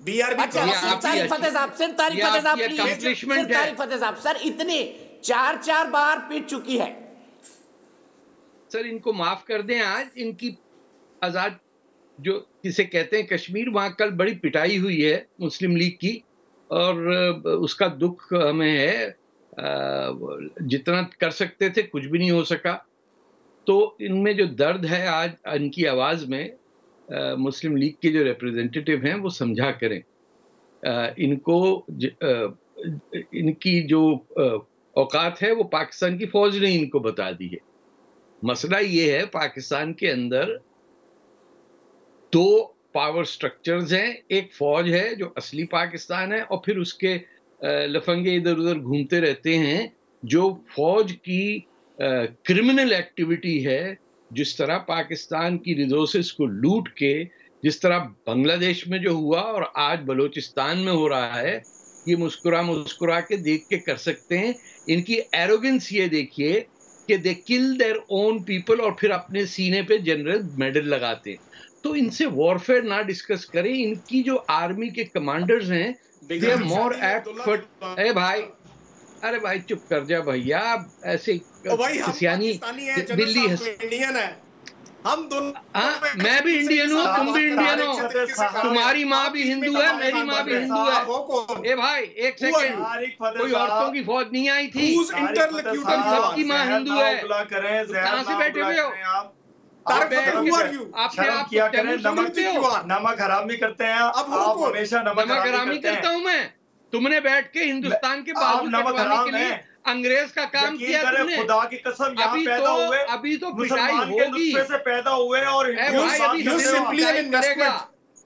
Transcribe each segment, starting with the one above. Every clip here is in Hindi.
BRB अच्छा, सिर्फ तारिक फतेह साहब, सिर्फ तारिक फतेह साहब, सिर्फ तारिक फतेह साहब, सर इतने 4 बार पीट चुकी है सर, इनको माफ कर दें। आज इनकी आजाद जो जिसे कहते हैं कश्मीर, वहां कल बड़ी पिटाई हुई है मुस्लिम लीग की, और उसका दुख हमें है। जितना कर सकते थे कुछ भी नहीं हो सका। तो इनमें जो दर्द है आज इनकी आवाज में, मुस्लिम लीग के जो रिप्रेजेंटेटिव हैं वो समझा करें। इनको इनकी जो औकात है वो पाकिस्तान की फौज ने इनको बता दी है। मसला ये है, पाकिस्तान के अंदर 2 पावर स्ट्रक्चर्स हैं। एक फौज है जो असली पाकिस्तान है, और फिर उसके लफंगे इधर उधर घूमते रहते हैं। जो फौज की क्रिमिनल एक्टिविटी है, जिस तरह पाकिस्तान की रिसोर्सेस को लूट के, जिस तरह बांग्लादेश में जो हुआ और आज बलूचिस्तान में हो रहा है, ये मुस्कुरा मुस्कुरा के देख के कर सकते हैं। इनकी एरोगेंस ये देखिए कि दे किल देयर ओन पीपल, और फिर अपने सीने पे जनरल मेडल लगाते हैं। तो इनसे वॉरफेयर ना डिस्कस करें। इनकी जो आर्मी के कमांडर्स हैं, they are more apt for. अरे भाई चुप कर जा भैया, ऐसे सियानी दिल्ली इंडियन है हम दोनों। मैं भी इंडियन हूँ, तुम भी इंडियन हो, तुम्हारी माँ भी हिंदू है, मेरी माँ भी हिंदू है। ए भाई एक सेकेंड, कोई औरतों की फौज नहीं आई थी, सबकी माँ हिंदू है। कहाँ से बैठे हुए हो आपने? आप किया करें, नमक हरामी करते हैं आप हमेशा। नमक हरामी करता हूँ मैं? तुमने बैठ के हिंदुस्तान के बाजू कटवाने के लिए अंग्रेज का काम किया तुमने। खुदा की कसम यहाँ पैदा हुए, अभी तो पिटाई होगी से पैदा हुए, और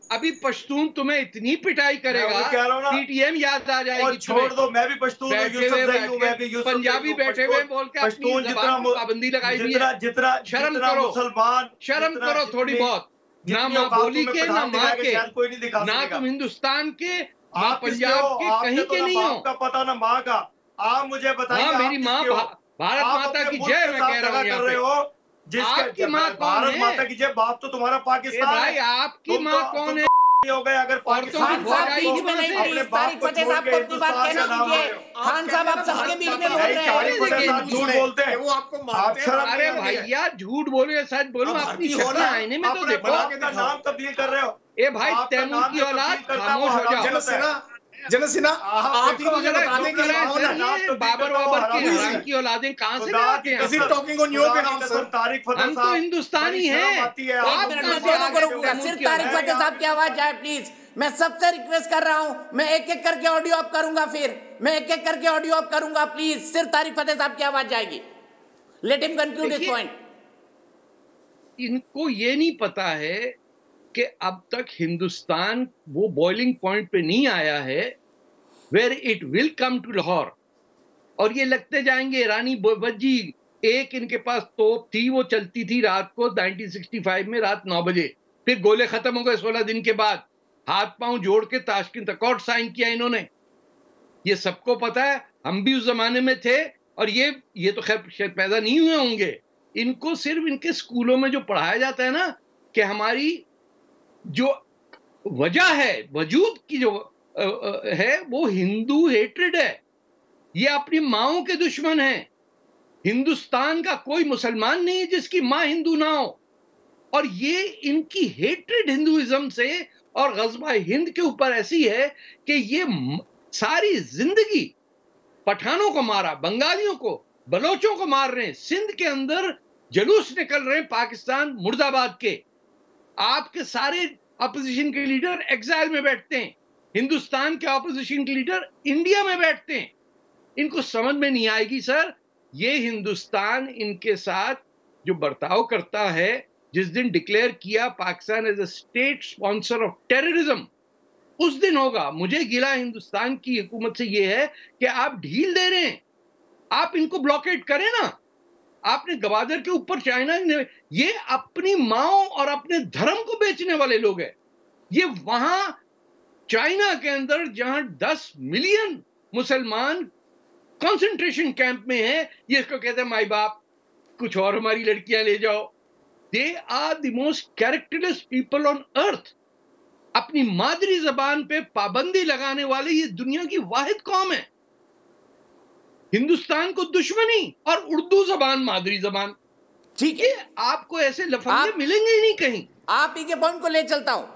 अभी पश्तून तुम्हें इतनी पिटाई करेगा, पीटीएम याद आ जाएगी। छोड़ दो, मैं भी पश्तून हूँ, पंजाबी बैठे हुए बोल के पश्तून जितना पाबंदी लगाई हुई है। जितना शर्म करो मुसलमान, शर्म करो थोड़ी बहुत। ना माँ बोली के, ना माँ के, कोई नहीं दिखा, ना तुम हिंदुस्तान के, आप पंजाब के, कहीं के नहीं हो। का पता ना माँ का। आप मुझे बताइए, मेरी माँ भारत माता की जय मैं कह रहा हूँ। आपकी माँ कौन है? माता की जय, बाप तो तुम्हारा पाकिस्तान है। भाई आपकी माँ कौन है? हो गए अगर खान साहब बीच में नहीं, प्लीज तारिक फतेह साहब को अपनी बात कहना दीजिए। खान साहब आप सबके बीच में बोल रहे हैं, झूठ बोलते हैं, वो आपको मानते हैं। अरे भैया झूठ बोलो या सच बोलो, अपनी शक्ल आईने में तो देखो। नाम तब्दील कर रहे हो। ए भाई तैमूर की औलाद, खामोश हो जाओ। जनसेना आप ही मुझे बता दें कि बाबर की हराम की औलादें कहां से आते हैं? हम तो हिंदुस्तानी हैं। सिर्फ तारिक फतेह साहब की आवाज जाए प्लीज। मैं सबसे रिक्वेस्ट कर रहा हूं, मैं एक एक करके ऑडियो ऑफ करूंगा, फिर मैं एक एक करके ऑडियो ऑफ करूंगा। प्लीज सिर्फ तारिक फतेह साहब की आवाज जाएगी। Let him conclude his point. इनको ये नहीं पता है कि अब तक हिंदुस्तान वो बॉइलिंग पॉइंट पे नहीं आया है where it will come to Lahore, और ये लगते जाएंगे ईरानी बज्जी। एक इनके पास तोप थी, वो चलती थी रात को 1965 में रात 9 बजे, फिर गोले खत्म हो गए 16 दिन के बाद। हाथ पांव जोड़ के ताशकंद अकॉर्ड साइन किया इन्होंने। ये सबको पता है, हम भी उस जमाने में थे, और ये तो खैर शायद पैदा नहीं हुए होंगे। इनको सिर्फ इनके स्कूलों में जो पढ़ाया जाता है ना, कि हमारी जो वजह है वजूद की जो है वो हिंदू हेट्रेड है। ये अपनी माओं के दुश्मन हैं। हिंदुस्तान का कोई मुसलमान नहीं है जिसकी मां हिंदू ना हो, और ये इनकी हेट्रेड हिंदुइज्म से और गज़बा हिंद के ऊपर ऐसी है कि ये सारी जिंदगी पठानों को मारा, बंगालियों को, बलोचों को मार रहे हैं। सिंध के अंदर जलूस निकल रहे हैं पाकिस्तान मुर्दाबाद के। आपके सारे अपोजिशन के लीडर एग्जाइल में बैठते हैं, हिंदुस्तान के अपोजिशन के लीडर इंडिया में बैठते हैं। इनको समझ में नहीं आएगी सर, ये हिंदुस्तान इनके साथ जो बर्ताव करता है, जिस दिन डिक्लेयर किया Pakistan as a state sponsor of terrorism, उस दिन होगा। मुझे गिला हिंदुस्तान की हुकूमत से ये है कि आप ढील दे रहे हैं, आप इनको ब्लॉकेट करें ना। आपने गवादर के ऊपर चाइना ने, ये अपनी माओ और अपने धर्म को बेचने वाले लोग हैं। ये वहां चाइना के अंदर जहां 10 मिलियन मुसलमान कंसंट्रेशन कैंप में है, ये इसको कहते हैं माई बाप, कुछ और हमारी लड़कियां ले जाओ। They are the most characterless people on earth. अपनी मादरी जबान पे पाबंदी लगाने वाली ये दुनिया की वाहिद कौम है। हिंदुस्तान को दुश्मनी और उर्दू जबान मादरी जबान, ठीक है, आपको ऐसे लफंगे मिलेंगे ही नहीं कहीं। आप ही के पॉइंट को ले चलता हूं।